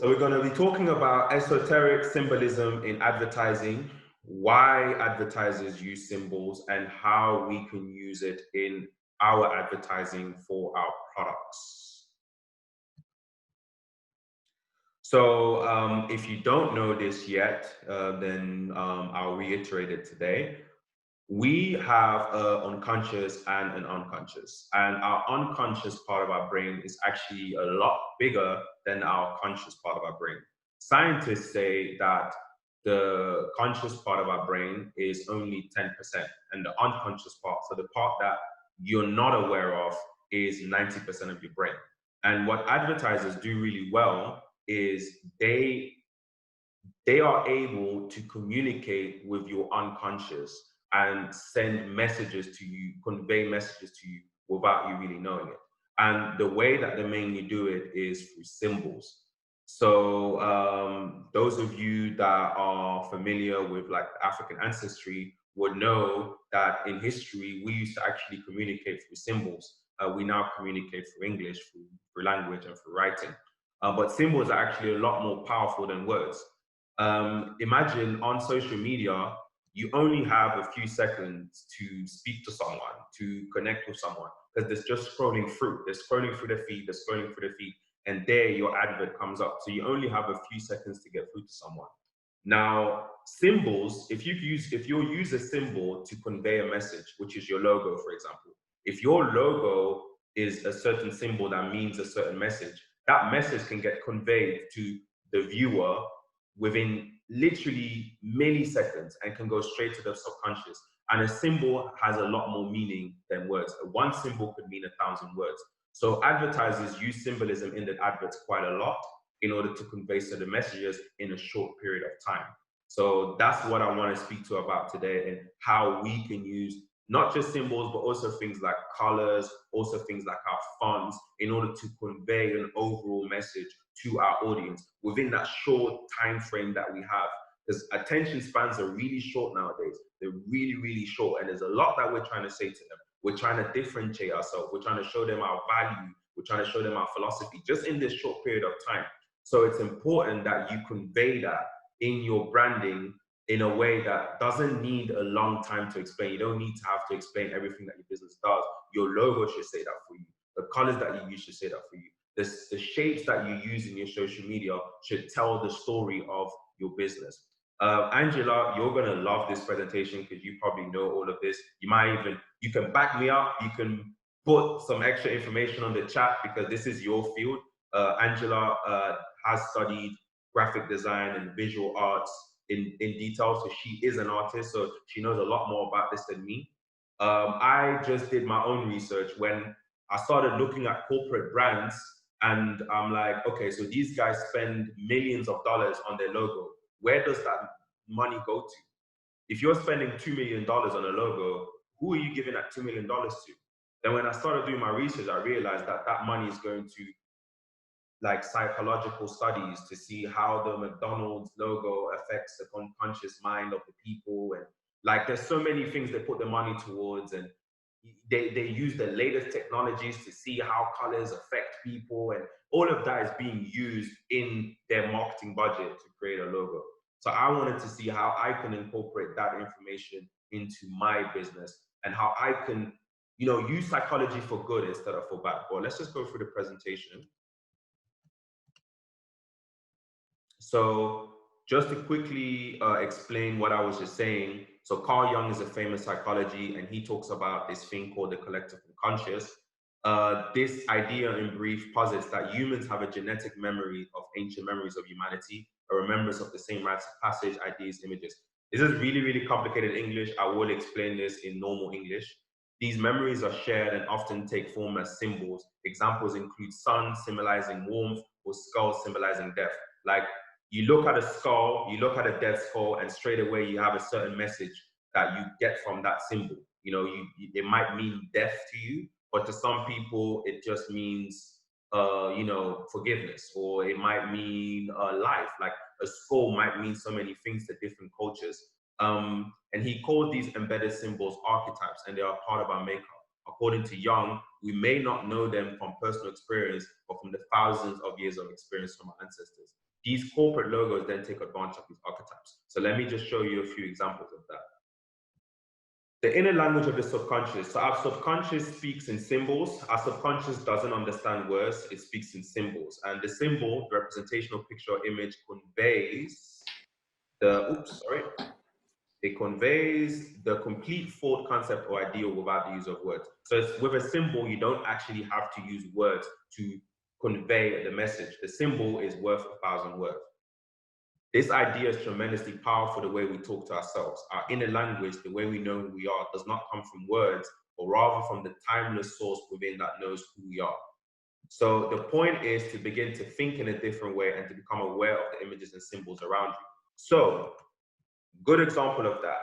So we're going to be talking about esoteric symbolism in advertising, why advertisers use symbols, and how we can use it in our advertising for our products. So if you don't know this yet, then I'll reiterate it today. We have an unconscious and an unconscious, and our unconscious part of our brain is actually a lot bigger than our conscious part of our brain. Scientists say that the conscious part of our brain is only 10%, and the unconscious part, so the part that you're not aware of, is 90% of your brain. And what advertisers do really well is they are able to communicate with your unconscious and send messages to you, convey messages to you without you really knowing it. And the way that they mainly do it is through symbols. So those of you that are familiar with like African ancestry would know that in history, we used to actually communicate through symbols. We now communicate through English, through language and through writing. But symbols are actually a lot more powerful than words. Imagine on social media, you only have a few seconds to speak to someone, to connect with someone, because they're just scrolling through. They're scrolling through their feed, they're scrolling through their feed, and there your advert comes up. So you only have a few seconds to get through to someone. Now, symbols, if you use a symbol to convey a message, which is your logo, for example, if your logo is a certain symbol that means a certain message, that message can get conveyed to the viewer within literally milliseconds and can go straight to the subconscious. And a symbol has a lot more meaning than words. One symbol could mean 1,000 words. So advertisers use symbolism in their adverts quite a lot in order to convey certain messages in a short period of time. So that's what I want to speak to about today, and how we can use not just symbols, but also things like colors, also things like our fonts, in order to convey an overall message to our audience within that short time frame that we have. Because attention spans are really short nowadays. They're really, really short. And there's a lot that we're trying to say to them. We're trying to differentiate ourselves. We're trying to show them our value. We're trying to show them our philosophy just in this short period of time. So it's important that you convey that in your branding in a way that doesn't need a long time to explain. You don't need to have to explain everything that your business does. Your logo should say that for you. The colors that you use should say that for you. The shapes that you use in your social media should tell the story of your business. Angela, you're gonna love this presentation because you probably know all of this. You can back me up. You can put some extra information on the chat because this is your field. Angela has studied graphic design and visual arts in detail, so she is an artist, so she knows a lot more about this than me. I just did my own research when I started looking at corporate brands, and I'm like, okay, so these guys spend millions of dollars on their logo. Where does that money go to? If you're spending $2 million on a logo, who are you giving that $2 million to? Then when I started doing my research, I realized that that money is going to like psychological studies to see how the McDonald's logo affects the unconscious mind of the people. And like, there's so many things they put the money towards, and they use the latest technologies to see how colors affect people. And all of that is being used in their marketing budget to create a logo. So I wanted to see how I can incorporate that information into my business and how I can, use psychology for good instead of for bad. But let's just go through the presentation. So just to quickly explain what I was just saying, so Carl Jung is a famous psychology, and he talks about this thing called the collective unconscious. This idea in brief posits that humans have a genetic memory of ancient memories of humanity, a remembrance of the same rites of passage, ideas, images. This is really, really complicated English. I will explain this in normal English. These memories are shared and often take form as symbols. Examples include sun symbolizing warmth or skull symbolizing death. Like, you look at a skull, you look at a dead skull, and straight away you have a certain message that you get from that symbol. It might mean death to you, but to some people it just means forgiveness, or it might mean life. Like, a skull might mean so many things to different cultures. And he called these embedded symbols archetypes, and they are part of our makeup. According to Jung, we may not know them from personal experience, but from the thousands of years of experience from our ancestors. these corporate logos then take advantage of these archetypes. So let me just show you a few examples of that. The inner language of the subconscious. So our subconscious speaks in symbols. Our subconscious doesn't understand words, it speaks in symbols. And the symbol, the representational picture or image, conveys it conveys the complete thought, concept, or ideal without the use of words. So it's, with a symbol, you don't actually have to use words to convey the message. The symbol is worth 1,000 words. This idea is tremendously powerful the way we talk to ourselves. Our inner language, the way we know who we are, does not come from words, but rather from the timeless source within that knows who we are. So the point is to begin to think in a different way and to become aware of the images and symbols around you. So, good example of that.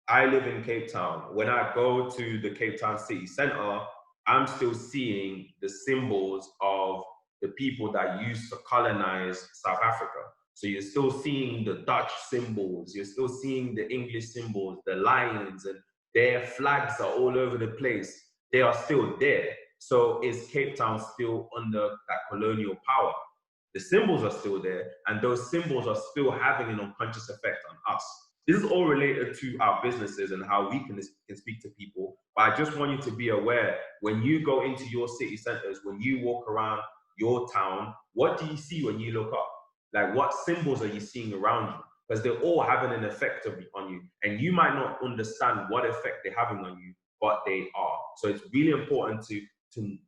I live in Cape Town. When I go to the Cape Town city center, I'm still seeing the symbols of the people that used to colonize South Africa. So you're still seeing the Dutch symbols, you're still seeing the English symbols, the lions, and their flags are all over the place. They are still there. So is Cape Town still under that colonial power? The symbols are still there, and those symbols are still having an unconscious effect on us. This is all related to our businesses and how we can speak to people. But I just want you to be aware, when you go into your city centers, when you walk around your town, what do you see when you look up? Like, what symbols are you seeing around you? Because they're all having an effect on you. And you might not understand what effect they're having on you, but they are. So it's really important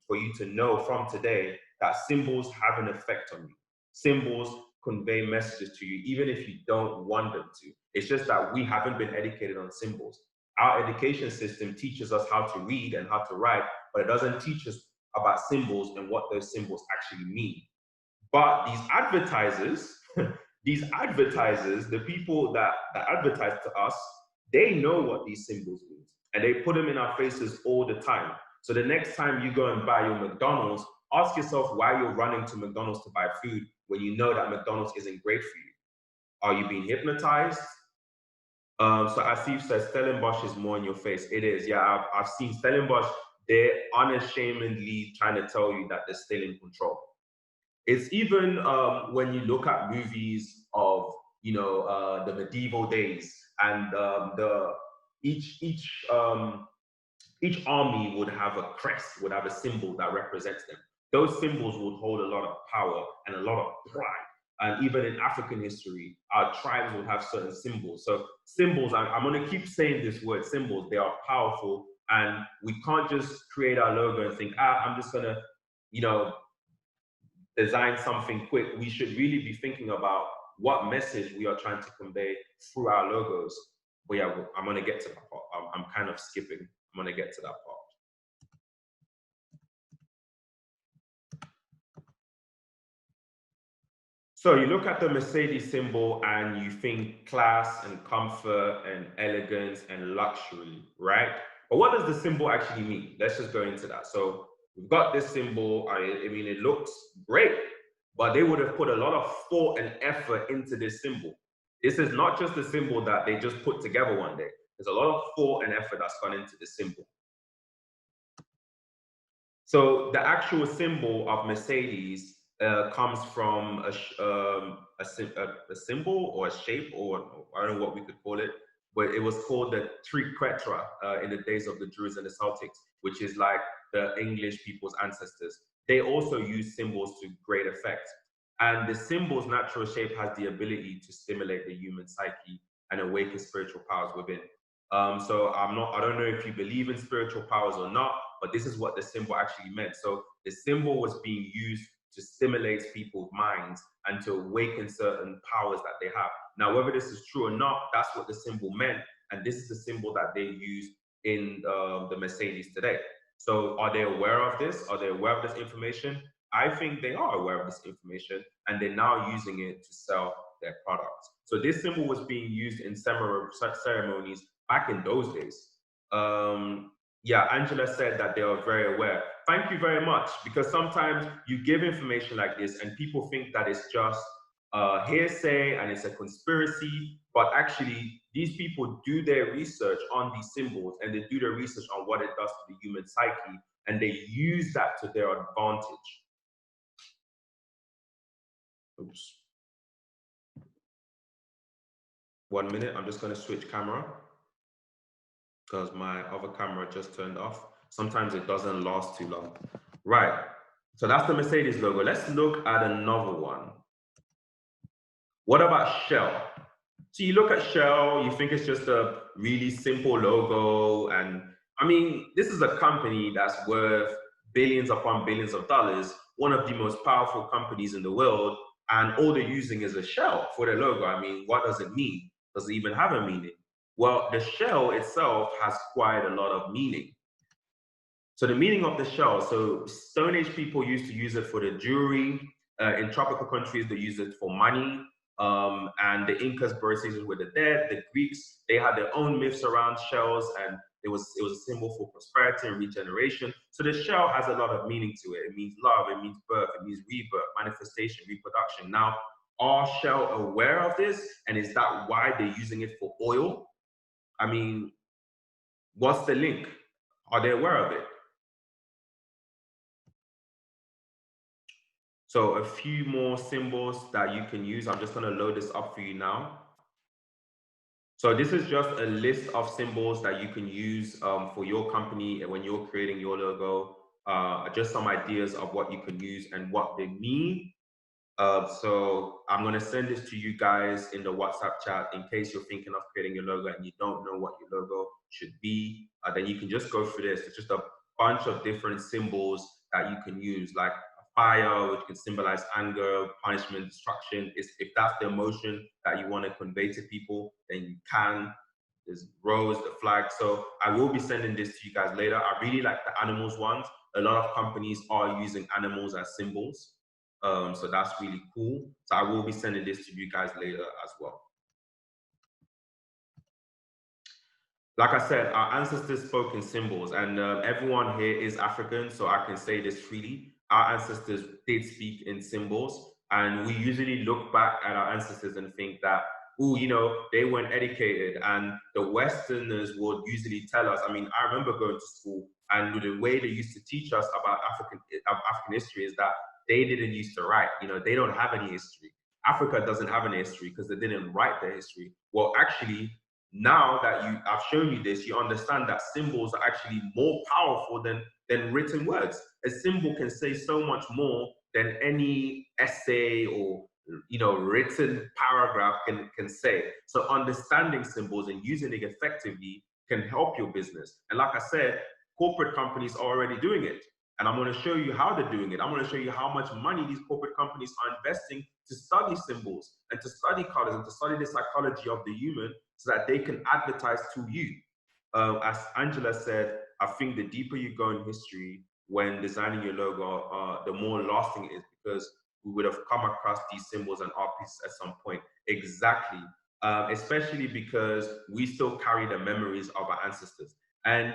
for you to know from today that symbols have an effect on you. Symbols convey messages to you, even if you don't want them to. It's just that we haven't been educated on symbols. Our education system teaches us how to read and how to write, but it doesn't teach us about symbols and what those symbols actually mean. But these advertisers, the people that advertise to us, they know what these symbols mean. And they put them in our faces all the time. So the next time you go and buy your McDonald's, ask yourself why you're running to McDonald's to buy food when you know that McDonald's isn't great for you. Are you being hypnotized? So Asif says Stellenbosch is more in your face. It is. Yeah, I've seen Stellenbosch. They're unashamedly trying to tell you that they're still in control. It's even when you look at movies of the medieval days, and each army would have a crest, would have a symbol that represents them. Those symbols would hold a lot of power and a lot of pride. And even in African history, our tribes would have certain symbols. So symbols, I'm going to keep saying this word, symbols, they are powerful. And we can't just create our logo and think, I'm just going to, design something quick. We should really be thinking about what message we are trying to convey through our logos. But yeah, I'm going to get to that part. I'm kind of skipping. I'm going to get to that part. So you look at the Mercedes symbol and you think class and comfort and elegance and luxury, right? But what does the symbol actually mean? Let's just go into that. So we've got this symbol. I mean, it looks great, but they would have put a lot of thought and effort into this symbol. This is not just a symbol that they just put together one day. There's a lot of thought and effort that's gone into this symbol. So the actual symbol of Mercedes comes from a symbol or a shape, or I don't know what we could call it, but it was called the triquetra in the days of the Druids and the Celtics, which is like the English people's ancestors. They also use symbols to great effect. And the symbol's natural shape has the ability to stimulate the human psyche and awaken spiritual powers within. So I don't know if you believe in spiritual powers or not, but this is what the symbol actually meant. So the symbol was being used to stimulate people's minds and to awaken certain powers that they have. Now, whether this is true or not, that's what the symbol meant. And this is the symbol that they use in the Mercedes today. So are they aware of this? Are they aware of this information? I think they are aware of this information, and they're now using it to sell their products. So this symbol was being used in ceremonies back in those days. Yeah, Angela said that they are very aware. Thank you very much, because sometimes you give information like this and people think that it's just hearsay and it's a conspiracy, but actually these people do their research on these symbols, and they do their research on what it does to the human psyche, and they use that to their advantage. Oops. 1 minute. I'm just going to switch camera because my other camera just turned off. Sometimes it doesn't last too long. Right. So that's the Mercedes logo. Let's look at another one. What about Shell? So you look at Shell, you think it's just a really simple logo. And I mean, this is a company that's worth billions upon billions of dollars, one of the most powerful companies in the world. And all they're using is a shell for their logo. I mean, what does it mean? Does it even have a meaning? Well, the shell itself has quite a lot of meaning. So the meaning of the shell, so Stone Age people used to use it for the jewelry. In tropical countries, they use it for money. And the Incas buried seasons with the dead. The Greeks, they had their own myths around shells, and it was a symbol for prosperity and regeneration. So the shell has a lot of meaning to it. It means love, it means birth, it means rebirth, manifestation, reproduction. Now, are Shell aware of this? And is that why they're using it for oil? I mean, what's the link? Are they aware of it? So a few more symbols that you can use. I'm just going to load this up for you now. So this is just a list of symbols that you can use for your company when you're creating your logo. Just some ideas of what you can use and what they mean. So I'm going to send this to you guys in the WhatsApp chat in case you're thinking of creating your logo and you don't know what your logo should be. Then you can just go through this. It's just a bunch of different symbols that you can use, like fire, which can symbolize anger, punishment, destruction. If that's the emotion that you want to convey to people, then you can. There's rose, the flag. So I will be sending this to you guys later. I really like the animals ones. A lot of companies are using animals as symbols. So that's really cool. So I will be sending this to you guys later as well. Like I said, our ancestors spoke in symbols, and everyone here is African, so I can say this freely. Our ancestors did speak in symbols, and we usually look back at our ancestors and think that, oh, you know, they weren't educated, and the Westerners would usually tell us. I mean, I remember going to school, and the way they used to teach us about African history is that they didn't used to write. You know, they don't have any history. Africa doesn't have any history because they didn't write their history. Well, actually, now that I've shown you this, you understand that symbols are actually more powerful than written words. A symbol can say so much more than any essay or written paragraph can say. So understanding symbols and using it effectively can help your business. And like I said, corporate companies are already doing it. And I'm going to show you how they're doing it. I'm going to show you how much money these corporate companies are investing to study symbols and to study colors and to study the psychology of the human so that they can advertise to you. As Angela said, I think the deeper you go in history when designing your logo, the more lasting it is, because we would have come across these symbols and art pieces at some point. Exactly. Especially because we still carry the memories of our ancestors. And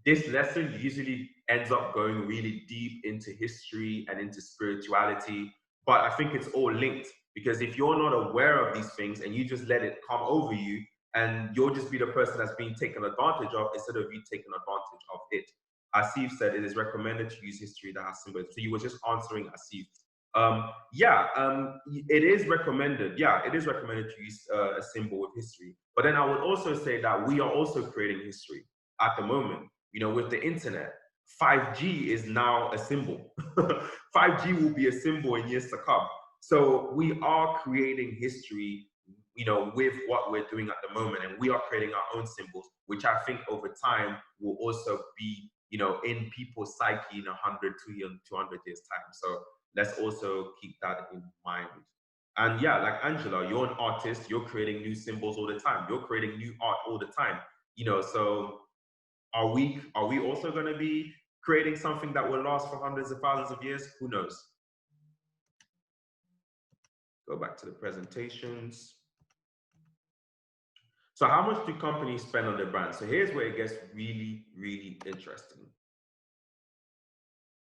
this lesson usually ends up going really deep into history and into spirituality, but I think it's all linked, because if you're not aware of these things and you just let it come over you, and you'll just be the person that's being taken advantage of instead of you taking advantage of it. Asif said it is recommended to use history that has symbols. So you were just answering Asif. It is recommended. Yeah, it is recommended to use a symbol with history. But then I would also say that we are also creating history at the moment. You know, with the internet, 5G is now a symbol. 5G will be a symbol in years to come. So we are creating history, you know, with what we're doing at the moment, and we are creating our own symbols, which I think over time will also be, you know, in people's psyche in 100, 200 years time. So let's also keep that in mind. And yeah, like Angela, you're an artist, you're creating new symbols all the time. You're creating new art all the time. You know, so are we also going to be creating something that will last for hundreds of thousands of years? Who knows? Go back to the presentations. So how much do companies spend on their brand? So here's where it gets really, really interesting.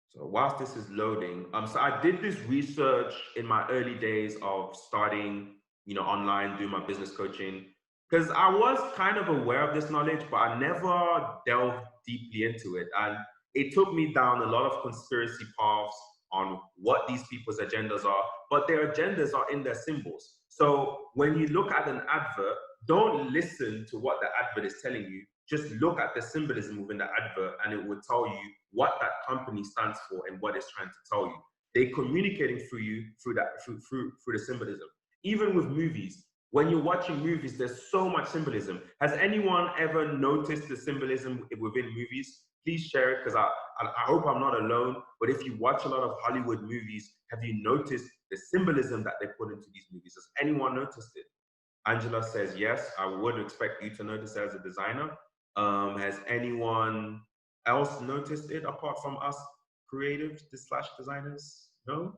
So whilst this is loading, so I did this research in my early days of starting, you know, online, doing my business coaching, because I was kind of aware of this knowledge, but I never delved deeply into it. And it took me down a lot of conspiracy paths on what these people's agendas are. but their agendas are in their symbols. So when you look at an advert, don't listen to what the advert is telling you. Just look at the symbolism within the advert, and it will tell you what that company stands for and what it's trying to tell you. They're communicating through you through the symbolism. Even with movies, when you're watching movies, there's so much symbolism. Has anyone ever noticed the symbolism within movies? Please share it, because I hope I'm not alone. But if you watch a lot of Hollywood movies, have you noticed the symbolism that they put into these movies? Has anyone noticed it? Angela says yes. I would expect you to notice it as a designer. Has anyone else noticed it apart from us creatives slash designers? No?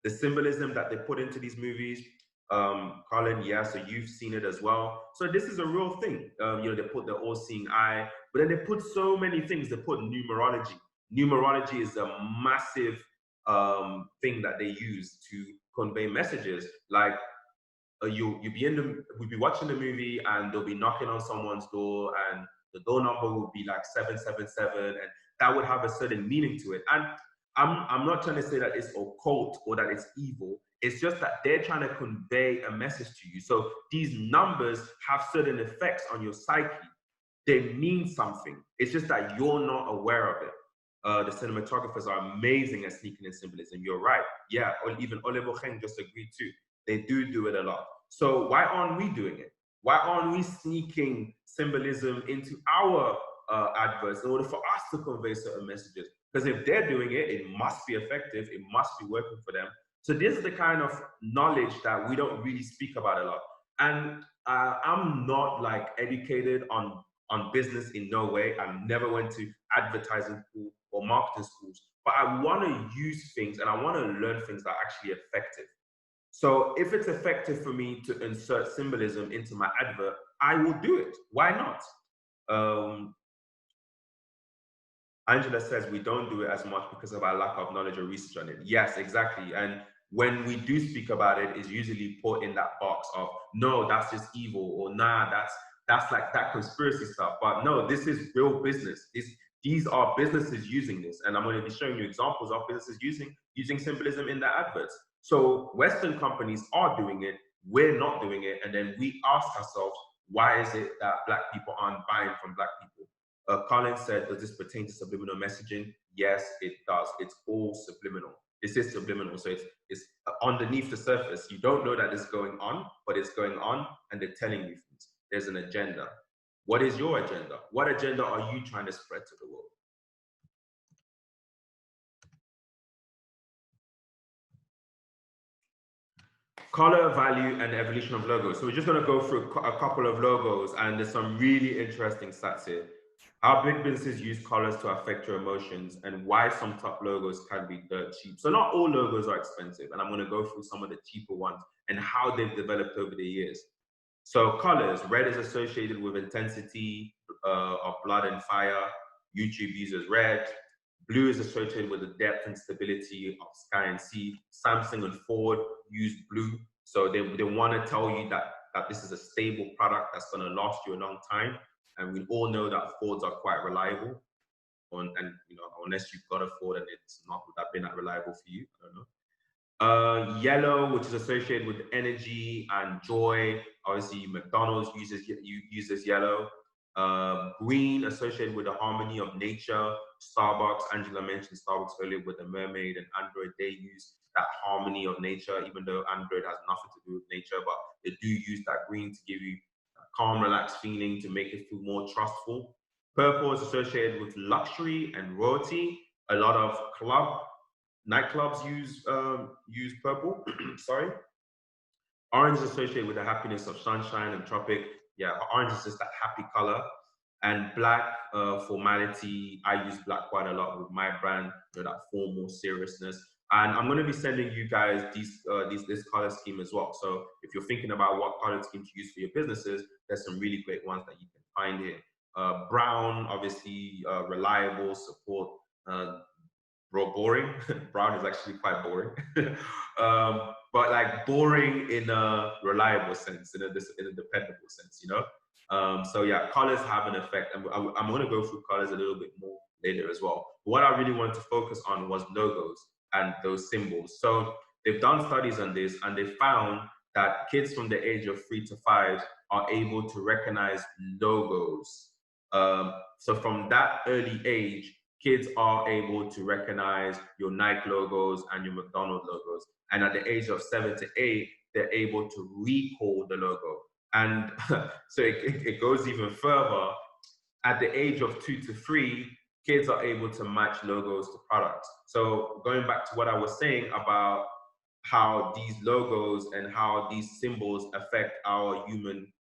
The symbolism that they put into these movies. Colin, yeah, so you've seen it as well. So this is a real thing. You know, they put the all-seeing eye, but then they put so many things. They put numerology. Numerology is a massive thing that they use to convey messages. Like we'll be watching the movie, and they'll be knocking on someone's door, and the door number would be like 777, and that would have a certain meaning to it. And I'm not trying to say that it's occult or that it's evil. It's just that they're trying to convey a message to you. So these numbers have certain effects on your psyche. They mean something. It's just that you're not aware of it. The cinematographers are amazing at sneaking in symbolism. You're right. Yeah, or even Ole Bocheng just agreed too. They do it a lot. So why aren't we doing it? Why aren't we sneaking symbolism into our adverts in order for us to convey certain messages? Because if they're doing it, it must be effective. It must be working for them. So this is the kind of knowledge that we don't really speak about a lot. And I'm not like educated on business in no way. I never went to advertising school or marketing schools, but I want to use things and I want to learn things that are actually effective. So if it's effective for me to insert symbolism into my advert, I will do it. Why not? Angela says we don't do it as much because of our lack of knowledge or research on it. Yes, exactly. And when we do speak about it, it's usually put in that box of, no, that's just evil, or nah, that's like that conspiracy stuff. But no, this is real business. These are businesses using this. And I'm going to be showing you examples of businesses using symbolism in their adverts. So Western companies are doing it, we're not doing it. And then we ask ourselves, why is it that Black people aren't buying from Black people? Colin said, does this pertain to subliminal messaging? Yes, it does. It's all subliminal. This is subliminal. So it's underneath the surface. You don't know that it's going on, but it's going on, and they're telling you things. There's an agenda. What is your agenda? What agenda are you trying to spread to the world? Color, value, and evolution of logos. So we're just going to go through a couple of logos, and there's some really interesting stats here. How big businesses use colors to affect your emotions, and why some top logos can be dirt cheap. So not all logos are expensive, and I'm going to go through some of the cheaper ones and how they've developed over the years. So colors, red is associated with intensity of blood and fire. YouTube uses red. Blue is associated with the depth and stability of sky and sea. Samsung and Ford use blue. So they want to tell you that this is a stable product that's going to last you a long time. And we all know that Fords are quite reliable. And you know, unless you've got a Ford and it's not that been that reliable for you, I don't know. Yellow, which is associated with energy and joy. Obviously, McDonald's uses yellow. Green, associated with the harmony of nature. Starbucks, Angela mentioned Starbucks earlier with the mermaid, and Android, they use that harmony of nature, even though Android has nothing to do with nature, but they do use that green to give you a calm, relaxed feeling, to make it feel more trustful. Purple is associated with luxury and royalty. A lot of nightclubs use purple. Sorry. Orange is associated with the happiness of sunshine and tropic. Yeah, orange is just that happy color. And black, formality. I use black quite a lot with my brand, you know, that formal seriousness. And I'm going to be sending you guys this color scheme as well. So if you're thinking about what color scheme to use for your businesses, there's some really great ones that you can find here. Brown, obviously, reliable, support. Boring. Brown is actually quite boring. But like boring in a reliable sense, in a dependable sense, you know? So yeah, colors have an effect, and I'm going to go through colors a little bit more later as well. But what I really wanted to focus on was logos and those symbols. So they've done studies on this, and they found that kids from the age of 3 to 5 are able to recognize logos. So from that early age, kids are able to recognize your Nike logos and your McDonald's logos. And at the age of 7 to 8, they're able to recall the logo. And so it goes even further. At the age of 2 to 3, kids are able to match logos to products. So going back to what I was saying about how these logos and how these symbols affect our human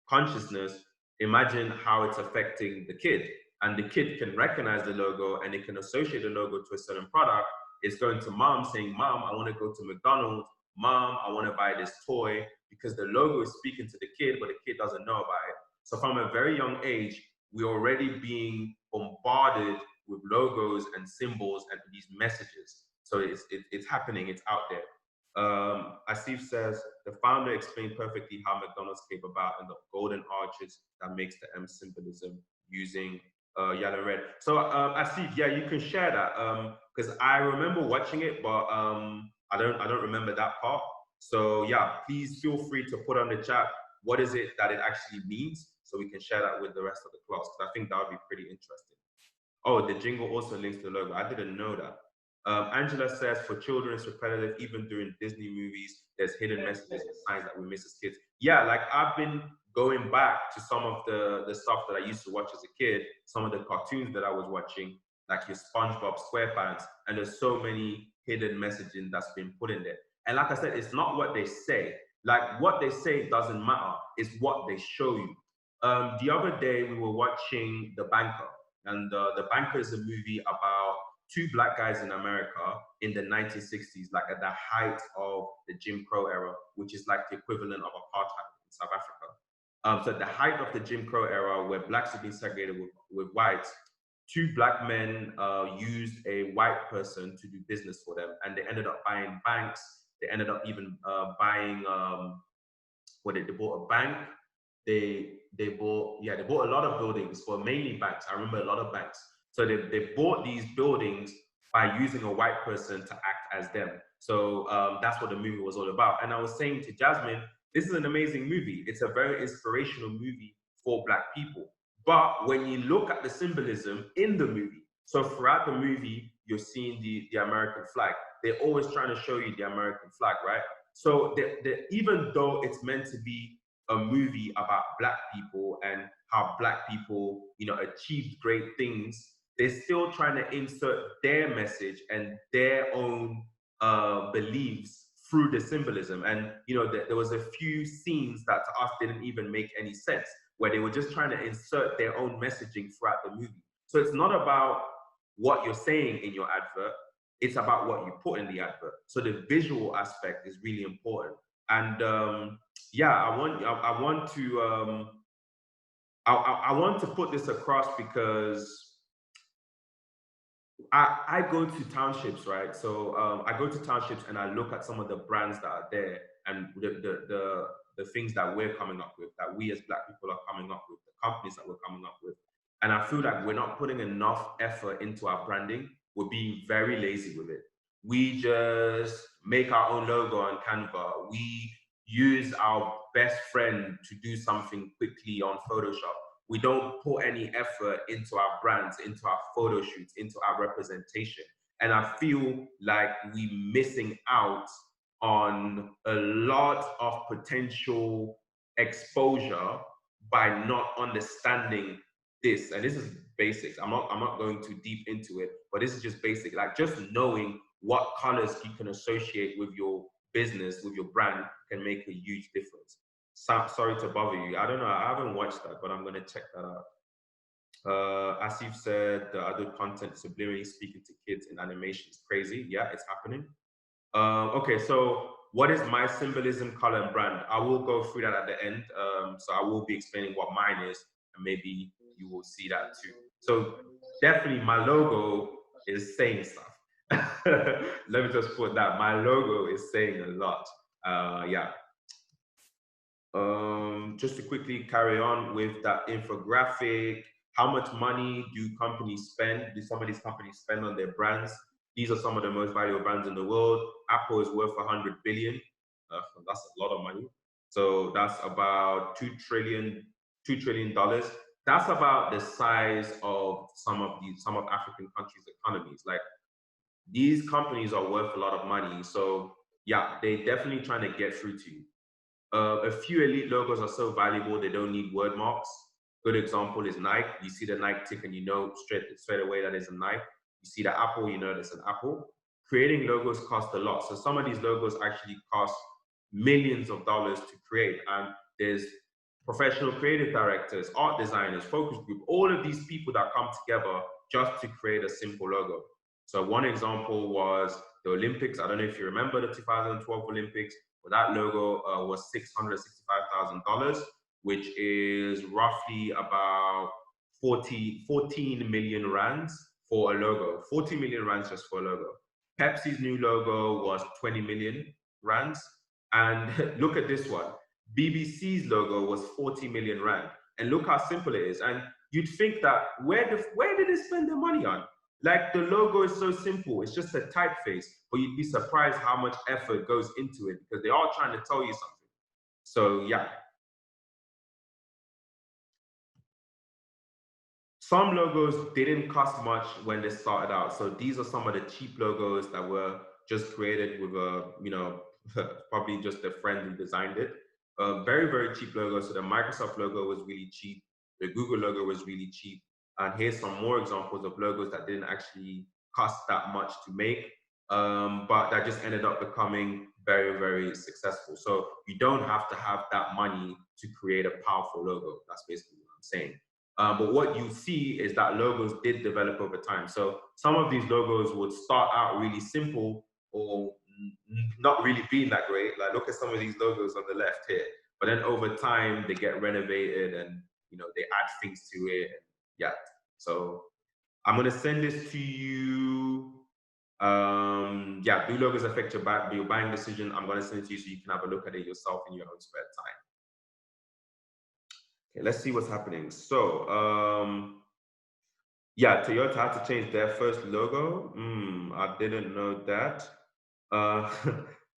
consciousness, imagine how it's affecting the kid. And the kid can recognize the logo and it can associate the logo to a certain product. It's going to mom saying, Mom, I want to go to McDonald's. Mom, I want to buy this toy, because the logo is speaking to the kid, but the kid doesn't know about it. So from a very young age, we're already being bombarded with logos and symbols and these messages. So it's happening, it's out there. Asif says, the founder explained perfectly how McDonald's came about and the golden arches that makes the M symbolism using yellow and red. So Asif, yeah, you can share that because I remember watching it, but I don't remember that part. So yeah, please feel free to put on the chat what is it that it actually means, so we can share that with the rest of the class, because I think that would be pretty interesting. Oh, the jingle also links to the logo. I didn't know that. Angela says, for children, it's repetitive. Even during Disney movies, there's hidden messages and signs that we miss as kids. Yeah, like I've been going back to some of the stuff that I used to watch as a kid, some of the cartoons that I was watching, like your SpongeBob SquarePants, and there's so many hidden messaging that's been put in there. And like I said, it's not what they say. Like what they say doesn't matter. It's what they show you. The other day we were watching The Banker, and The Banker is a movie about two black guys in America in the 1960s, like at the height of the Jim Crow era, which is like the equivalent of apartheid in South Africa. So at the height of the Jim Crow era, where blacks were being segregated with whites, two black men used a white person to do business for them, and they ended up buying banks. They ended up even buying they bought a bank. They bought a lot of buildings for mainly banks. I remember a lot of banks. So they bought these buildings by using a white person to act as them. So that's what the movie was all about. And I was saying to Jasmine, this is an amazing movie. It's a very inspirational movie for black people. But when you look at the symbolism in the movie, so throughout the movie, you're seeing the American flag. They're always trying to show you the American flag, right? So even though it's meant to be a movie about black people and how black people, achieved great things, they're still trying to insert their message and their own beliefs through the symbolism. And there was a few scenes that to us didn't even make any sense, where they were just trying to insert their own messaging throughout the movie. So it's not about what you're saying in your advert, it's about what you put in the advert. So the visual aspect is really important. And I want to put this across, because I go to townships, right? So I go to townships and I look at some of the brands that are there, and the things that we're coming up with, that we as black people are coming up with, the companies that we're coming up with. And I feel like we're not putting enough effort into our branding. We're being very lazy with it. We just make our own logo on Canva. We use our best friend to do something quickly on Photoshop. We don't put any effort into our brands, into our photo shoots, into our representation. And I feel like we're missing out on a lot of potential exposure by not understanding this. And this is basics. I'm not going too deep into it, but this is just basic. Like just knowing what colors you can associate with your business, with your brand, can make a huge difference. Sorry to bother you. I don't know. I haven't watched that, but I'm going to check that out. Asif said the adult content subliminally speaking to kids in animation is crazy. Yeah, it's happening. Okay, so what is my symbolism, color, and brand? I will go through that at the end. So I will be explaining what mine is, and maybe you will see that too. So definitely my logo is saying stuff. Let me just put that. My logo is saying a lot. Yeah. Just to quickly carry on with that infographic, how much money do companies spend? Do some of these companies spend on their brands? These are some of the most valuable brands in the world. Apple is worth 100 billion. That's a lot of money. So that's about $2 trillion. That's about the size of some of African countries' economies. Like, these companies are worth a lot of money. So yeah, they definitely trying to get through to you. A few elite logos are so valuable they don't need word marks. Good example is Nike. You see the Nike tick and you know straight away that it's a Nike. You see the Apple, you know it's an Apple. Creating logos cost a lot. So some of these logos actually cost millions of dollars to create. And there's professional creative directors, art designers, focus group, all of these people that come together just to create a simple logo. So one example was the Olympics. I don't know if you remember the 2012 Olympics, but that logo was $665,000, which is roughly about 14 million rands for a logo. 40 million rands just for a logo. Pepsi's new logo was 20 million rands. And look at this one. BBC's logo was 40 million rand. And look how simple it is. And you'd think that where did they spend their money on? Like, the logo is so simple. It's just a typeface, but you'd be surprised how much effort goes into it because they are trying to tell you something. So yeah. Some logos didn't cost much when they started out. So these are some of the cheap logos that were just created with probably just a friend who designed it. Very, very cheap logos. So the Microsoft logo was really cheap. The Google logo was really cheap. And here's some more examples of logos that didn't actually cost that much to make, but that just ended up becoming very, very successful. So you don't have to have that money to create a powerful logo. That's basically what I'm saying. But what you see is that logos did develop over time. So some of these logos would start out really simple or not really being that great. Like, look at some of these logos on the left here. But then over time, they get renovated and they add things to it. Yeah. So I'm gonna send this to you. Yeah, do logos affect your buying decision? I'm gonna send it to you so you can have a look at it yourself in your own spare time. Okay, let's see what's happening. So, yeah, Toyota had to change their first logo. I didn't know that. Uh,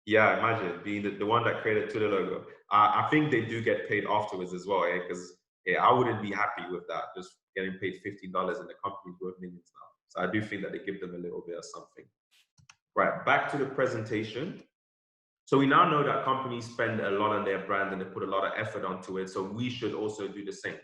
yeah, imagine being the one that created Twitter logo. I think they do get paid afterwards as well, because I wouldn't be happy with that, just getting paid $15 and the company's worth millions now. So I do think that they give them a little bit of something. Right, back to the presentation. So we now know that companies spend a lot on their brand and they put a lot of effort onto it. So we should also do the same.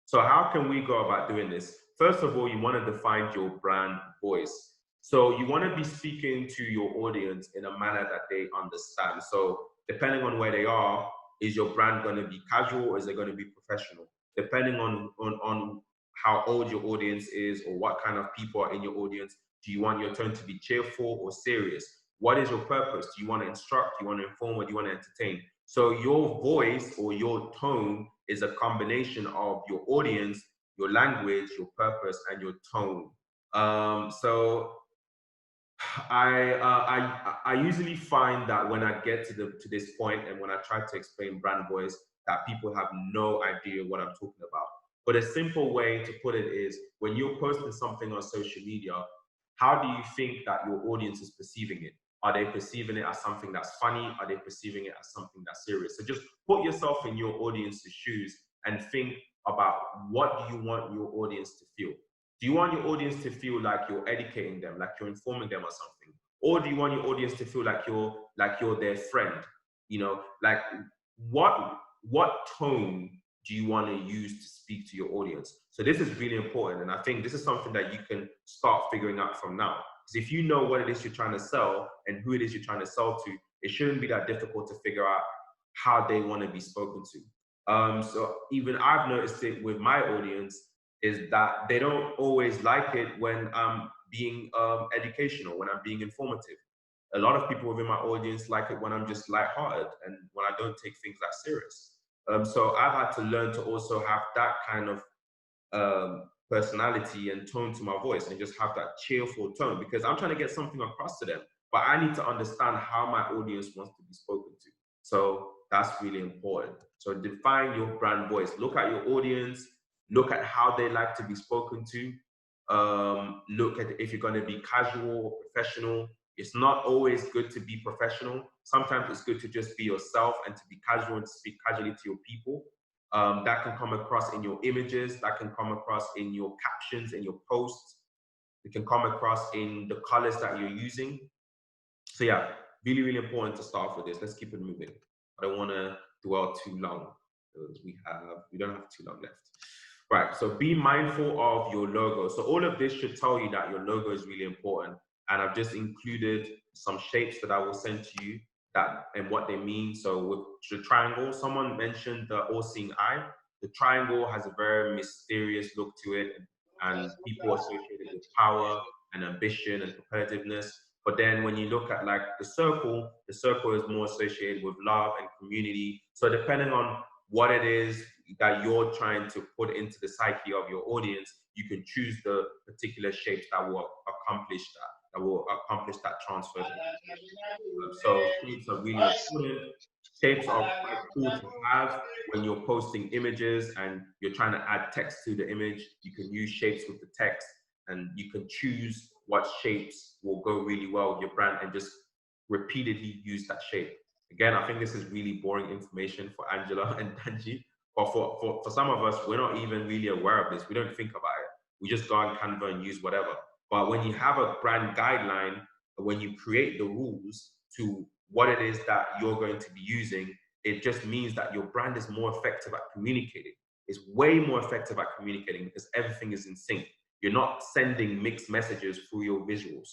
So how can we go about doing this? First of all, you want to define your brand voice. So you want to be speaking to your audience in a manner that they understand. So depending on where they are, is your brand going to be casual or is it going to be professional? Depending on how old your audience is or what kind of people are in your audience, do you want your tone to be cheerful or serious? What is your purpose? Do you want to instruct? Do you want to inform? Or do you want to entertain? So your voice or your tone is a combination of your audience, your language, your purpose, and your tone. So I usually find that when I get to this point and when I try to explain brand voice, that people have no idea what I'm talking about. But a simple way to put it is, when you're posting something on social media, how do you think that your audience is perceiving it? Are they perceiving it as something that's funny? Are they perceiving it as something that's serious? So just put yourself in your audience's shoes and think about, what do you want your audience to feel? Do you want your audience to feel like you're educating them, like you're informing them or something? Or do you want your audience to feel like you're their friend? Like, what tone do you want to use to speak to your audience? So this is really important. And I think this is something that you can start figuring out from now. Because if you know what it is you're trying to sell and who it is you're trying to sell to, it shouldn't be that difficult to figure out how they want to be spoken to. So even I've noticed it with my audience, is that they don't always like it when I'm being educational, when I'm being informative. A lot of people within my audience like it when I'm just lighthearted and when I don't take things that serious. So I've had to learn to also have that kind of personality and tone to my voice and just have that cheerful tone, because I'm trying to get something across to them, but I need to understand how my audience wants to be spoken to. So that's really important. So define your brand voice. Look at your audience, look at how they like to be spoken to, Look at if you're going to be casual or professional. It's not always good to be professional. Sometimes it's good to just be yourself and to be casual and to speak casually to your people. That can come across in your images, that can come across in your captions, in your posts. It can come across in the colors that you're using. So yeah, really, really important to start off with this. Let's keep it moving. I don't want to dwell too long because we don't have too long left. Right, so be mindful of your logo. So all of this should tell you that your logo is really important. And I've just included some shapes that I will send to you that and what they mean. So with the triangle, someone mentioned the all-seeing eye. The triangle has a very mysterious look to it, and people associate it with power and ambition and competitiveness. But then when you look at like the circle is more associated with love and community. So depending on what it is that you're trying to put into the psyche of your audience, you can choose the particular shapes that will accomplish that transfer. So shapes are really important. Shapes are quite cool to have when you're posting images and you're trying to add text to the image. You can use shapes with the text, and you can choose what shapes will go really well with your brand and just repeatedly use that shape. Again, I think this is really boring information for Angela and Danji, but for some of us, we're not even really aware of this. We don't think about it. We just go on Canva and use whatever. But when you have a brand guideline, when you create the rules to what it is that you're going to be using, it just means that your brand is more effective at communicating. It's way more effective at communicating because everything is in sync. You're not sending mixed messages through your visuals.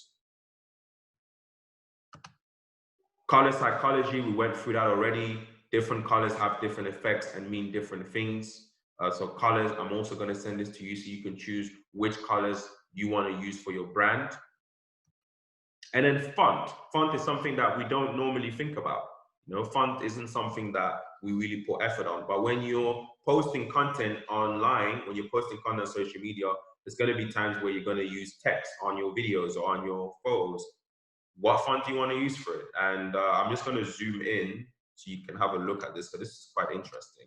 Color psychology, we went through that already. Different colors have different effects and mean different things. So colors, I'm also going to send this to you so you can choose which colors you want to use for your brand. And then font. Font is something that we don't normally think about. You know, font isn't something that we really put effort on. But when you're posting content online, when you're posting content on social media, there's going to be times where you're going to use text on your videos or on your photos. What font do you want to use for it? And I'm just going to zoom in so you can have a look at this, because this is quite interesting.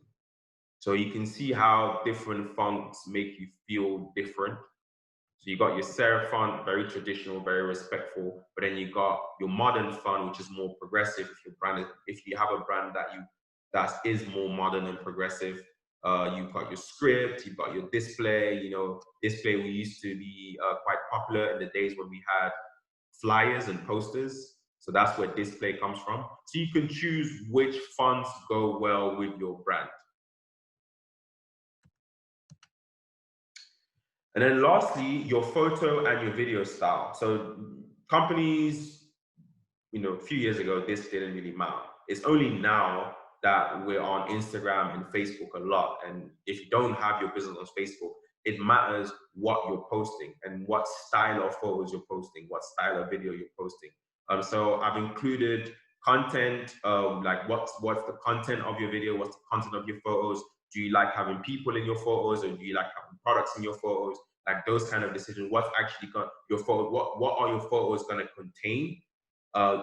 So you can see how different fonts make you feel different. So you got your serif font, very traditional, very respectful, but then you got your modern font, which is more progressive. If you have a brand that is more modern and progressive, you've got your script, you've got your display. You know, display we used to be quite popular in the days when we had flyers and posters. So that's where display comes from. So you can choose which fonts go well with your brand. And then lastly, your photo and your video style. So companies, you know, a few years ago, this didn't really matter. It's only now that we're on Instagram and Facebook a lot. And if you don't have your business on Facebook, it matters what you're posting and what style of photos you're posting, what style of video you're posting. So I've included content, like what's the content of your video, what's the content of your photos. Do you like having people in your photos, or do you like having products in your photos? Like those kind of decisions. What's actually got your photo? What are your photos going to contain?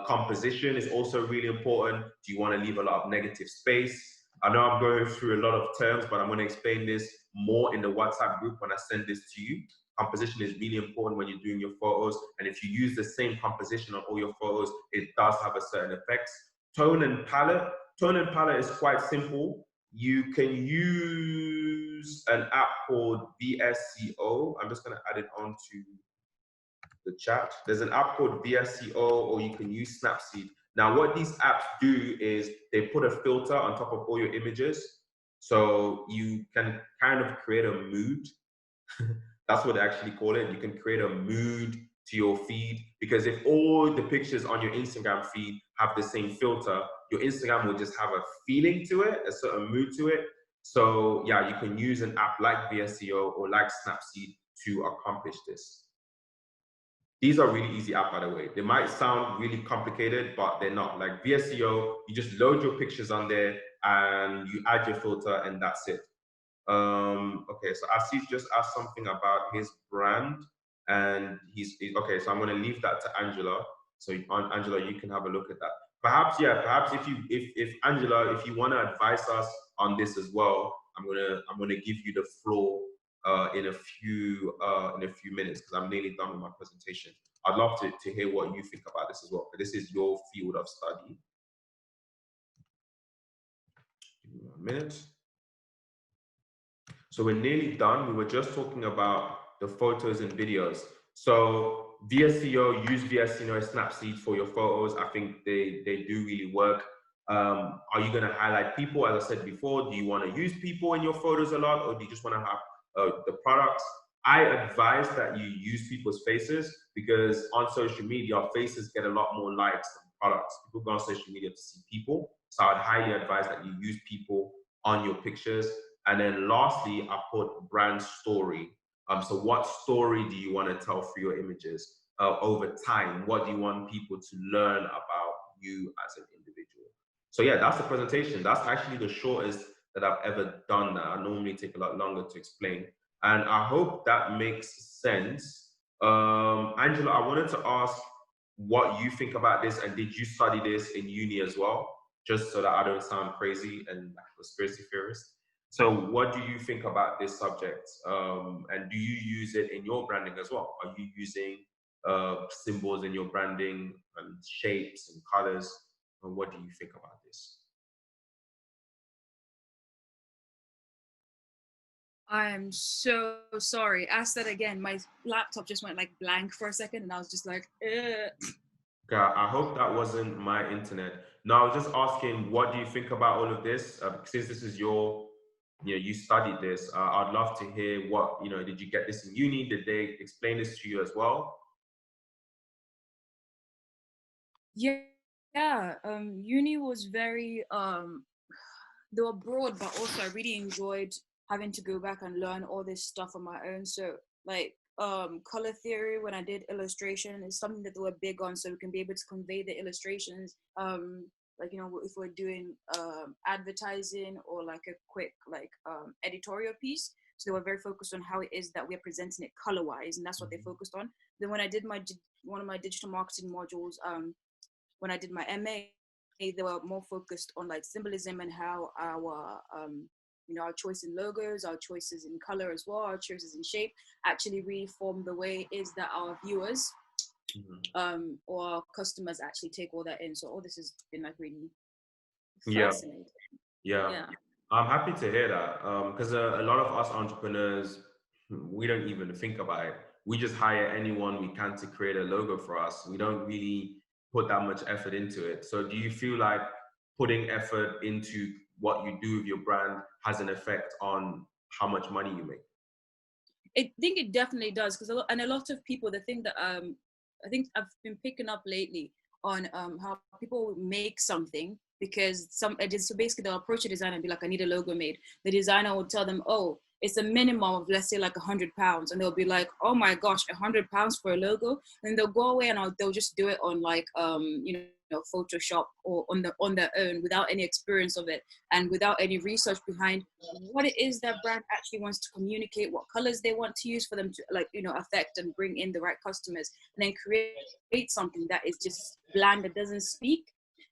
Composition is also really important. Do you want to leave a lot of negative space? I know I'm going through a lot of terms, but I'm going to explain this more in the WhatsApp group when I send this to you. Composition is really important when you're doing your photos. And if you use the same composition on all your photos, it does have a certain effect. Tone and palette. Tone and palette is quite simple. You can use an app called VSCO. I'm just going to add it onto the chat. There's an app called VSCO, or you can use Snapseed. Now, what these apps do is they put a filter on top of all your images. So you can kind of create a mood. That's what they actually call it. You can create a mood to your feed, because if all the pictures on your Instagram feed have the same filter, your Instagram will just have a feeling to it, a certain mood to it. So yeah, you can use an app like VSCO or like Snapseed to accomplish this. These are really easy apps, by the way. They might sound really complicated, but they're not. Like VSCO, you just load your pictures on there and you add your filter, and that's it. Okay, so Asif just asked something about his brand, and okay. So I'm going to leave that to Angela. So Angela, you can have a look at that. Perhaps if Angela, if you want to advise us on this as well, I'm gonna give you the floor in a few minutes because I'm nearly done with my presentation. I'd love to hear what you think about this as well. This is your field of study. Give me 1 minute. So we're nearly done. We were just talking about the photos and videos. So VSCO, use VSCO Snapseed for your photos. I think they do really work. Are you going to highlight people? As I said before, do you want to use people in your photos a lot, or do you just want to have the products? I advise that you use people's faces because on social media, faces get a lot more likes than products. People go on social media to see people. So I'd highly advise that you use people on your pictures. And then lastly, I put brand story. So what story do you want to tell through your images over time? What do you want people to learn about you as an individual? So yeah, that's the presentation. That's actually the shortest that I've ever done that. I normally take a lot longer to explain. And I hope that makes sense. Angela, I wanted to ask what you think about this, and did you study this in uni as well? Just so that I don't sound crazy and like a conspiracy theorist. So what do you think about this subject? And do you use it in your branding as well? Are you using symbols in your branding and shapes and colors? And what do you think about this? I'm so sorry. Ask that again. My laptop just went like blank for a second, and I was just like, eh. Okay, I hope that wasn't my internet. No, I was just asking, what do you think about all of this? Since this is your, you studied this, I'd love to hear what, did you get this in uni? Did they explain this to you as well? Yeah, yeah. Uni was very they were broad, but also I really enjoyed having to go back and learn all this stuff on my own. So like color theory when I did illustration is something that they were big on, so we can be able to convey the illustrations. Like if we're doing advertising or like a quick like editorial piece. So they were very focused on how it is that we're presenting it color wise, and that's what they focused on. Then when I did one of my digital marketing modules, when I did my MA, they were more focused on like symbolism and how our our choice in logos, our choices in color as well, our choices in shape actually really form the way is that our viewers or our customers actually take all that in. So all this has been like really Yeah, fascinating. yeah. Yeah. I'm happy to hear that because a lot of us entrepreneurs, we don't even think about it. We just hire anyone we can to create a logo for us. We don't really put that much effort into it. So do you feel like putting effort into what you do with your brand has an effect on how much money you make? I think it definitely does because a lot of people, the thing that I think I've been picking up lately on how people make something because so basically they'll approach a designer and be like, I need a logo made. The designer will tell them, oh, it's a minimum of let's say like £100, and they'll be like, oh my gosh, £100 for a logo, and they'll go away and they'll just do it on like Photoshop or on their own without any experience of it and without any research behind what it is that brand actually wants to communicate, what colors they want to use for them to affect and bring in the right customers, and then create something that is just bland, that doesn't speak.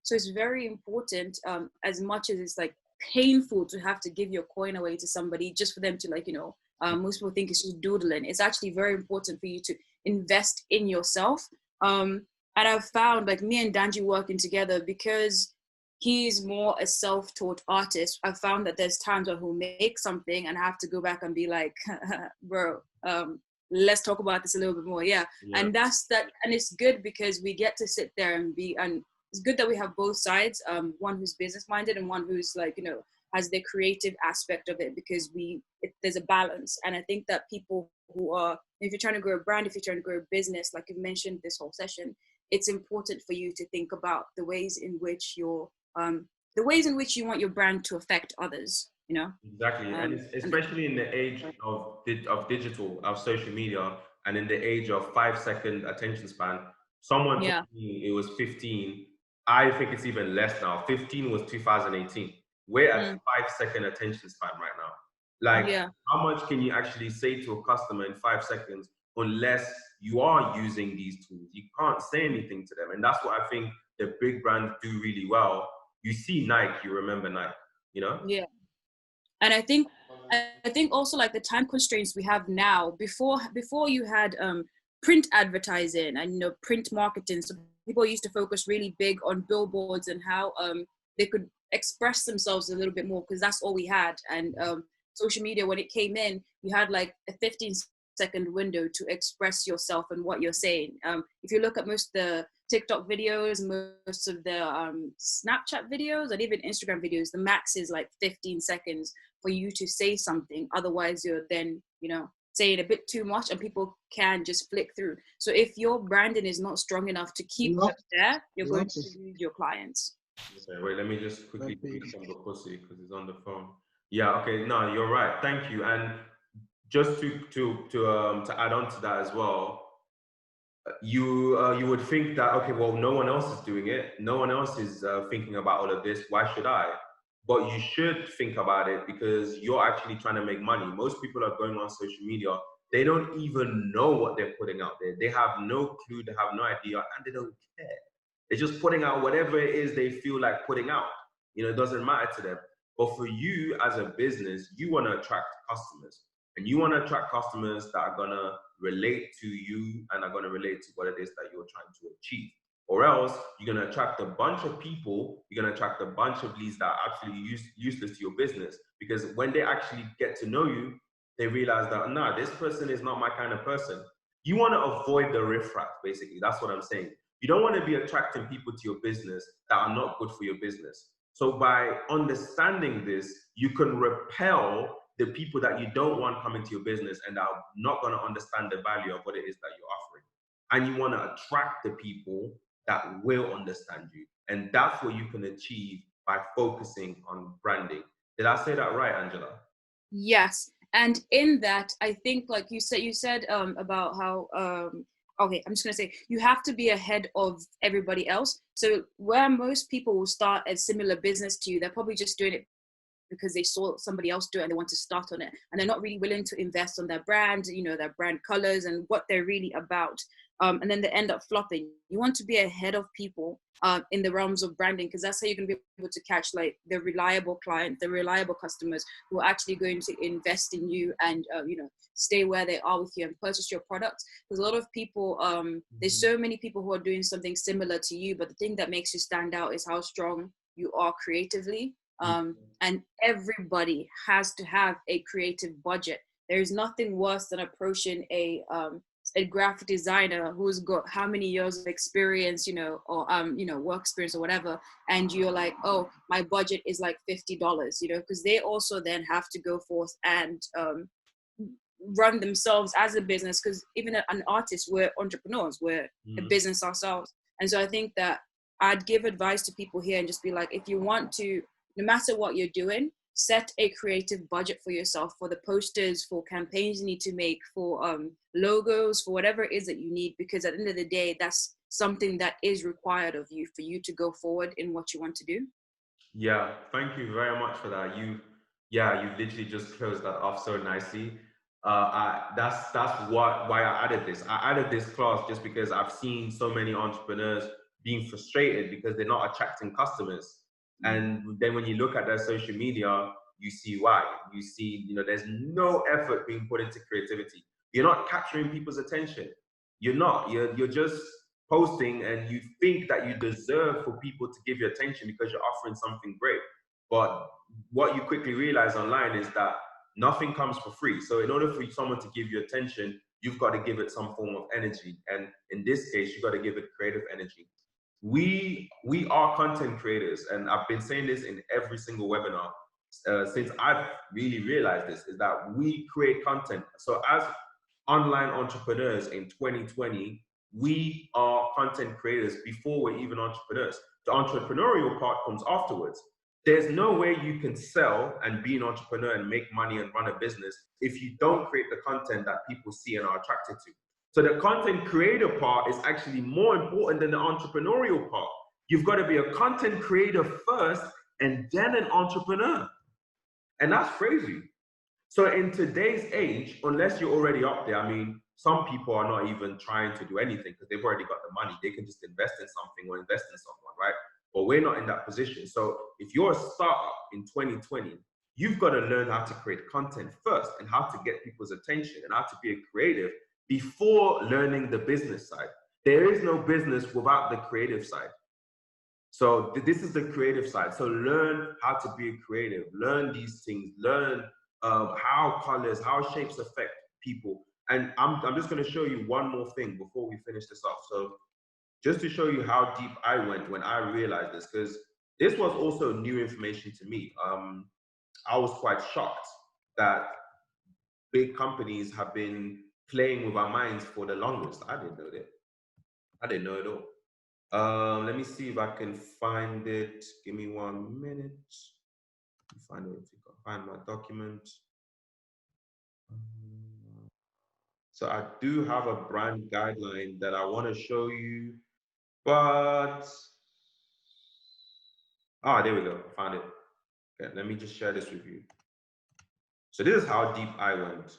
So it's very important, as much as it's like painful to have to give your coin away to somebody just for them to most people think it's just doodling. It's actually very important for you to invest in yourself. And I've found like me and Danji working together because he's more a self-taught artist. I've found that there's times where he'll make something and I have to go back and be like, bro, let's talk about this a little bit more. Yeah. Yeah. And that's that. And it's good because we get to sit there and it's good that we have both sides, one who's business minded and one who's like, has the creative aspect of it, because there's a balance. And I think that people who are, if you're trying to grow a brand, if you're trying to grow a business, like you've mentioned this whole session, it's important for you to think about the ways in which you want your brand to affect others, Exactly, and and especially in the age of digital, of social media, and in the age of 5 second attention span. Someone told yeah, me it was 15. I think it's even less now. 15 was 2018. We're at mm, 5 second attention span right now. Like, yeah. how much can you actually say to a customer in 5 seconds unless you are using these tools? You can't say anything to them, and that's what I think the big brands do really well. You see Nike, you remember Nike, you know? Yeah. And I think I think also like the time constraints we have now. Before you had print advertising and print marketing, so people used to focus really big on billboards and how they could express themselves a little bit more because that's all we had. And social media, when it came in, you had like a 15-second window to express yourself and what you're saying. If you look at most of the TikTok videos, most of the Snapchat videos, and even Instagram videos, the max is like 15 seconds for you to say something. Otherwise, you're then, saying a bit too much and people can just flick through. So if your branding is not strong enough to keep them there, you're going to lose your clients. Okay, wait, let me just quickly read from the pussy because he's on the phone. Yeah, okay, no, you're right. Thank you. And just to add on to that as well, you would think that, okay, well, no one else is doing it, no one else is thinking about all of this, why should I? But you should think about it because you're actually trying to make money. Most people are going on social media, they don't even know what they're putting out there. They have no clue, they have no idea, and they don't care. They're just putting out whatever it is they feel like putting out. It doesn't matter to them. But for you as a business, you want to attract customers. And you want to attract customers that are going to relate to you and are going to relate to what it is that you're trying to achieve. Or else you're going to attract a bunch of people, you're going to attract a bunch of leads that are actually useless to your business. Because when they actually get to know you, they realize that, nah, this person is not my kind of person. You want to avoid the riffraff, basically. That's what I'm saying. You don't want to be attracting people to your business that are not good for your business. So by understanding this, you can repel the people that you don't want coming to your business and are not going to understand the value of what it is that you're offering. And you want to attract the people that will understand you. And that's what you can achieve by focusing on branding. Did I say that right, Angela? Yes. And in that, I think, like you said about how, okay, I'm just going to say, you have to be ahead of everybody else. So where most people will start a similar business to you, they're probably just doing it because they saw somebody else do it and they want to start on it. And they're not really willing to invest on their brand, their brand colors and what they're really about. And then they end up flopping. You want to be ahead of people in the realms of branding, because that's how you're going to be able to catch like the reliable client, the reliable customers who are actually going to invest in you and, stay where they are with you and purchase your products. Because a lot of people, there's so many people who are doing something similar to you, but the thing that makes you stand out is how strong you are creatively. And everybody has to have a creative budget. There's nothing worse than approaching a graphic designer who's got how many years of experience, or work experience or whatever, and you're like, oh, my budget is like $50, because they also then have to go forth and run themselves as a business, because even an artist, we're entrepreneurs, we're a business ourselves. And so I think that I'd give advice to people here and just be like, if you want to, no matter what you're doing, set a creative budget for yourself, for the posters, for campaigns you need to make, for logos, for whatever it is that you need, because at the end of the day, that's something that is required of you for you to go forward in what you want to do. Yeah, thank you very much for that. You literally just closed that off so nicely. That's why I added this. I added this class just because I've seen so many entrepreneurs being frustrated because they're not attracting customers. And then when you look at their social media, you see why. You see, there's no effort being put into creativity. You're not capturing people's attention. You're not. You're just posting, and you think that you deserve for people to give you attention because you're offering something great. But what you quickly realize online is that nothing comes for free. So in order for someone to give you attention, you've got to give it some form of energy. And in this case, you've got to give it creative energy. We are content creators, and I've been saying this in every single webinar since I've really realized this, is that we create content. So as online entrepreneurs in 2020, we are content creators before we're even entrepreneurs. The entrepreneurial part comes afterwards. There's no way you can sell and be an entrepreneur and make money and run a business if you don't create the content that people see and are attracted to. So the content creator part is actually more important than the entrepreneurial part. You've got to be a content creator first and then an entrepreneur. And that's crazy. So in today's age, unless you're already up there, I mean, some people are not even trying to do anything because they've already got the money. They can just invest in something or invest in someone, right? But we're not in that position. So if you're a startup in 2020, you've got to learn how to create content first and how to get people's attention and how to be a creative before learning the business side. There is no business without the creative side. So this is the creative side. So learn how to be a creative, learn these things, learn how colors, how shapes affect people. And I'm just going to show you one more thing before we finish this off. So just to show you how deep I went when I realized this, because this was also new information to me. I was quite shocked that big companies have been playing with our minds for the longest. I didn't know that. I didn't know it all. Let me see if I can find it. Give me 1 minute. Find it. If you can find my document. So I do have a brand guideline that I want to show you, but there we go. I found it. Okay, let me just share this with you. So this is how deep I went.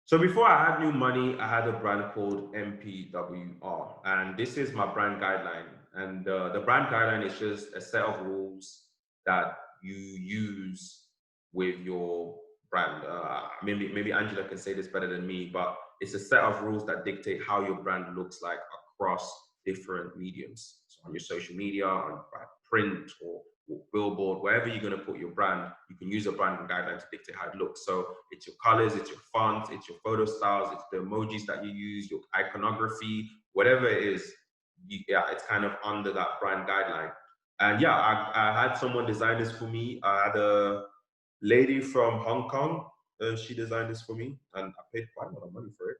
So before I had New Money, I had a brand called MPWR, and this is my brand guideline. And the brand guideline is just a set of rules that you use with your brand. Maybe Angela can say this better than me, but it's a set of rules that dictate how your brand looks like across different mediums. So on your social media, on print or billboard, wherever you're going to put your brand, you can use a brand guideline to dictate how it looks. So it's your colors, it's your fonts, it's your photo styles, it's the emojis that you use, your iconography, whatever it is, it's kind of under that brand guideline. And yeah, I had someone design this for me. I had a lady from Hong Kong, she designed this for me, and I paid quite a lot of money for it.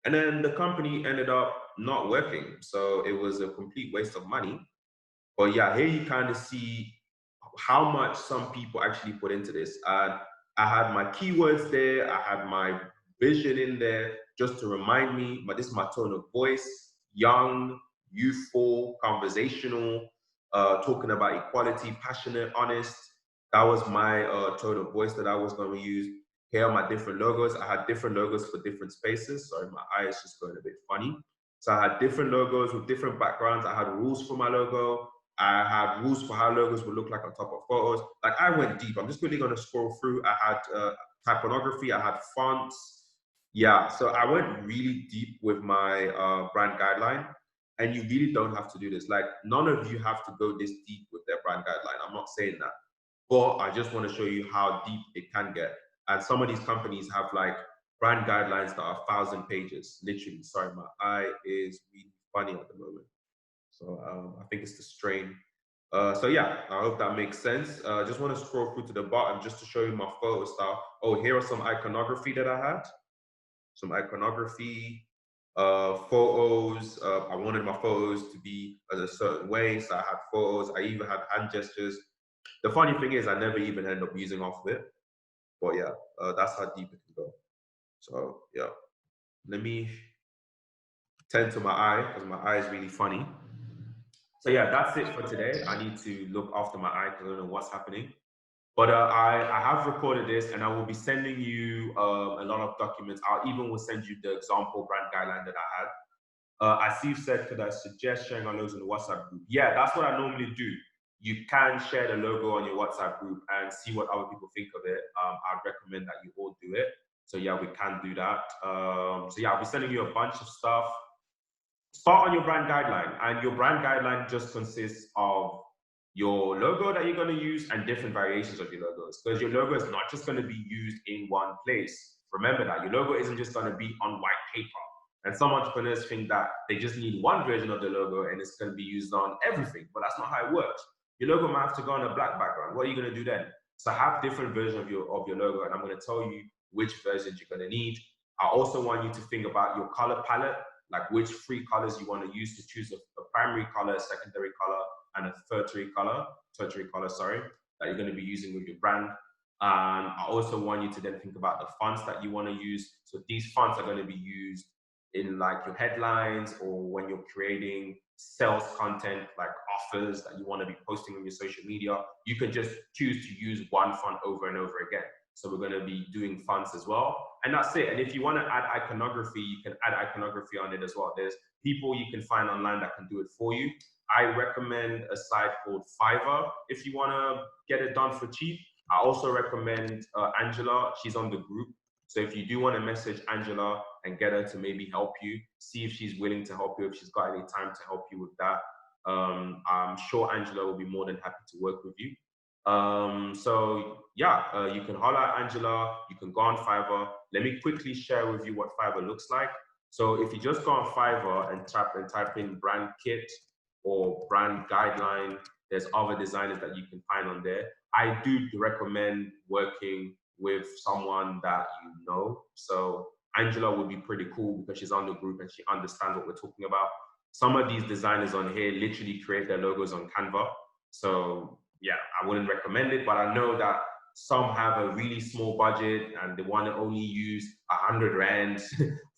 And then the company ended up not working, so it was a complete waste of money. But yeah, here you kind of see how much some people actually put into this. I had my keywords there, I had my vision in there just to remind me, but this is my tone of voice, young, youthful, conversational, talking about equality, passionate, honest. That was my tone of voice that I was going to use. Here are my different logos. I had different logos for different spaces. Sorry, my eye is just going a bit funny. So I had different logos with different backgrounds. I had rules for my logo. I had rules for how logos would look like on top of photos. Like I went deep. I'm just quickly going to scroll through. I had typography. I had fonts. Yeah, so I went really deep with my brand guideline. And you really don't have to do this. Like none of you have to go this deep with their brand guideline. I'm not saying that. But I just want to show you how deep it can get. And some of these companies have like brand guidelines that are 1,000 pages. Literally, sorry, my eye is really funny at the moment. So I think it's the strain. So yeah, I hope that makes sense. Just want to scroll through to the bottom just to show you my photo style. Oh, here are some iconography that I had. Some iconography, photos. I wanted my photos to be a certain way, so I had photos. I even had hand gestures. The funny thing is, I never even end up using off of it. But yeah, that's how deep it can go. So yeah, let me tend to my eye because my eye is really funny. So yeah, that's it for today. I need to look after my eye because I don't know what's happening. But I have recorded this and I will be sending you a lot of documents. I even will send you the example brand guideline that I had. As Steve said, could I suggest sharing our logos in the WhatsApp group? Yeah, that's what I normally do. You can share the logo on your WhatsApp group and see what other people think of it. I'd recommend that you all do it. So yeah, we can do that. So yeah, I'll be sending you a bunch of stuff. Start on your brand guideline, and your brand guideline just consists of your logo that you're going to use and different variations of your logos, because your logo is not just going to be used in one place. Remember that your logo isn't just going to be on white paper. And some entrepreneurs think that they just need one version of the logo and it's going to be used on everything, but that's not how it works. Your logo might have to go on a black background. What are you going to do then? So have different versions of your logo, and I'm going to tell you which versions you're going to need. I also want you to think about your color palette, like which 3 colors you want to use to choose a primary color, a secondary color, and a tertiary color, that you're going to be using with your brand. I also want you to then think about the fonts that you want to use. So these fonts are going to be used in like your headlines or when you're creating sales content, like offers that you want to be posting on your social media. You can just choose to use one font over and over again. So we're going to be doing fonts as well. And that's it. And if you want to add iconography, you can add iconography on it as well. There's people you can find online that can do it for you. I recommend a site called Fiverr if you want to get it done for cheap. I also recommend Angela. She's on the group. So if you do want to message Angela and get her to maybe help you, see if she's willing to help you, if she's got any time to help you with that. I'm sure Angela will be more than happy to work with you. So yeah, you can holler at Angela, you can go on Fiverr. Let me quickly share with you what Fiverr looks like. So if you just go on Fiverr and type in brand kit or brand guideline, there's other designers that you can find on there. I do recommend working with someone that you know. So Angela would be pretty cool because she's on the group and she understands what we're talking about. Some of these designers on here literally create their logos on Canva. So yeah, I wouldn't recommend it, but I know that some have a really small budget and they want to only use 100 Rand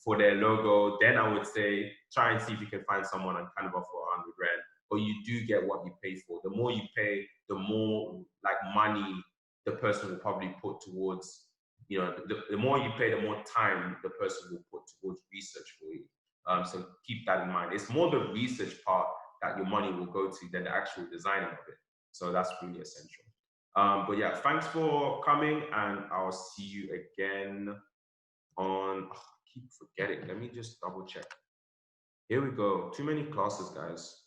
for their logo. Then I would say try and see if you can find someone on Canva for 100 Rand. But you do get what you pay for. The more you pay, the more like money the person will probably put towards, you know, the more you pay, the more time the person will put towards research for you. So keep that in mind. It's more the research part that your money will go to than the actual designing of it. So that's really essential. But yeah, thanks for coming, and I'll see you again on, I keep forgetting. Let me just double check. Here we go. Too many classes, guys.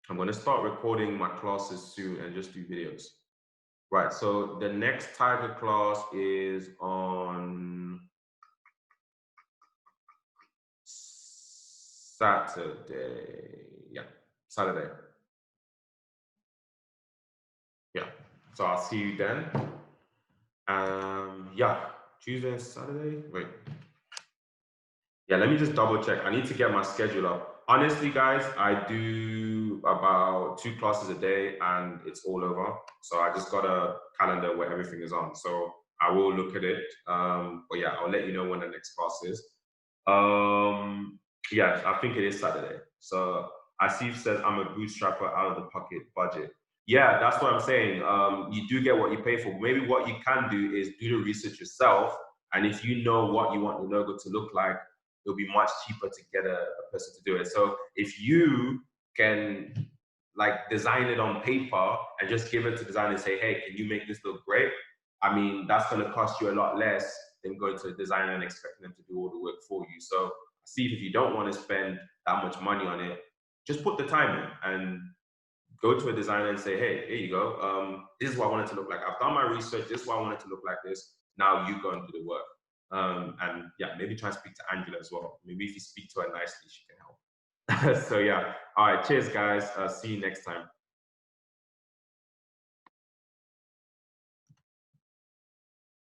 I'm going to start recording my classes soon and just do videos. Right, so the next Tiger class is on Saturday. Yeah, Saturday. Yeah, so I'll see you then. Yeah, Tuesday and Saturday. Wait. Yeah, let me just double check. I need to get my schedule up. Honestly, guys, I do about 2 classes a day and it's all over. So I just got a calendar where everything is on. So I will look at it. But yeah, I'll let you know when the next class is. Yeah, I think it is Saturday. So Asif says I'm a bootstrapper out of the pocket budget. Yeah, that's what I'm saying. You do get what you pay for. Maybe what you can do is do the research yourself. And if you know what you want your logo to look like, it'll be much cheaper to get a person to do it. So if you can like design it on paper and just give it to designer and say, hey, can you make this look great? I mean, that's going to cost you a lot less than going to a designer and expecting them to do all the work for you. So see if you don't want to spend that much money on it, just put the time in and go to a designer and say, hey, here you go. This is what I want it to look like. I've done my research. This is what I want it to look like this. Now you go and do the work. And yeah, maybe try and speak to Angela as well. Maybe if you speak to her nicely, she can help. So yeah, all right, cheers guys. See you next time.